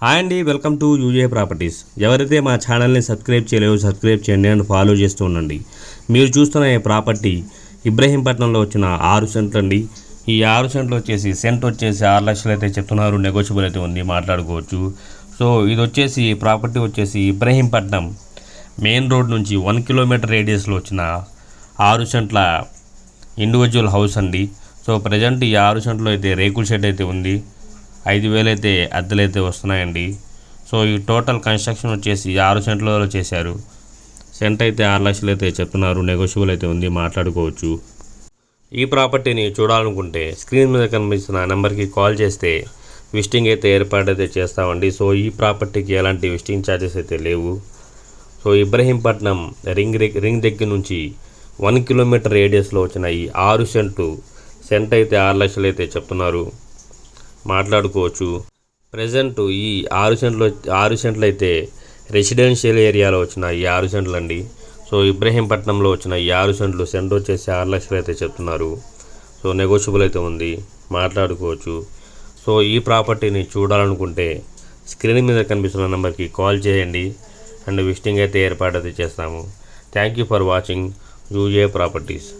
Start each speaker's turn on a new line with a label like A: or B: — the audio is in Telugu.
A: హాయ్ అండి, వెల్కమ్ టు యూజే ప్రాపర్టీస్. ఎవరైతే మా ఛానల్ని సబ్స్క్రైబ్ చేయలేదో సబ్స్క్రైబ్ చేయండి అండ్ ఫాలో చేస్తూ ఉండండి. మీరు చూస్తున్న ఈ ప్రాపర్టీ ఇబ్రహీంపట్నంలో వచ్చిన 6 సెంట్లు అండి. ఈ 6 సెంట్లు వచ్చేసి సెంట్ వచ్చేసి 6 లక్షలు అయితే చెప్తున్నారు. నెగోషియబుల్ అయితే ఉంది, మాట్లాడుకోవచ్చు. సో ఇది వచ్చేసి ప్రాపర్టీ వచ్చేసి ఇబ్రహీంపట్నం మెయిన్ రోడ్ నుంచి 1 కిలోమీటర్ రేడియస్లో వచ్చిన 6 సెంట్ల ఇండివిజువల్ హౌస్ అండి. సో ప్రజెంట్ ఈ 6 సెంట్లో అయితే రేకుల షెడ్ అయితే ఉంది. 5,000 అయితే అద్దెలు అయితే వస్తున్నాయండి. సో ఈ టోటల్ కన్స్ట్రక్షన్ వచ్చేసి 6 సెంట్లలో చేశారు. సెంట్ అయితే 6 లక్షలు అయితే చెప్తున్నారు. నెగోషియబుల్ అయితే ఉంది, మాట్లాడుకోవచ్చు. ఈ ప్రాపర్టీని చూడాలనుకుంటే స్క్రీన్ మీద కనిపిస్తున్న నెంబర్కి కాల్ చేస్తే విజిటింగ్ అయితే ఏర్పాటైతే చేస్తామండి. సో ఈ ప్రాపర్టీకి ఎలాంటి విజిటింగ్ ఛార్జెస్ అయితే లేవు. సో ఇబ్రహీంపట్నం రింగ్ దగ్గర నుంచి 1 కిలోమీటర్ రేడియస్లో వచ్చిన ఈ 6 సెంట్ అయితే 6 లక్షలు అయితే చెప్తున్నారు, మాట్లాడుకోవచ్చు. ప్రజెంట్ ఈ 6 సెంట్లు అయితే రెసిడెన్షియల్ ఏరియాలో వచ్చిన ఈ 6 సెంట్లు అండి. సో ఇబ్రహీంపట్నంలో వచ్చిన ఈ 6 సెంట్లు సెంట్ వచ్చేసి 6 లక్షలు అయితే చెప్తున్నారు. సో నెగోషియబుల్ అయితే ఉంది, మాట్లాడుకోవచ్చు. సో ఈ ప్రాపర్టీని చూడాలనుకుంటే స్క్రీన్ మీద కనిపిస్తున్న నెంబర్కి కాల్ చేయండి అండ్ విజిటింగ్ అయితే ఏర్పాటు అయితే చేస్తాము. Thank you for watching UJ properties.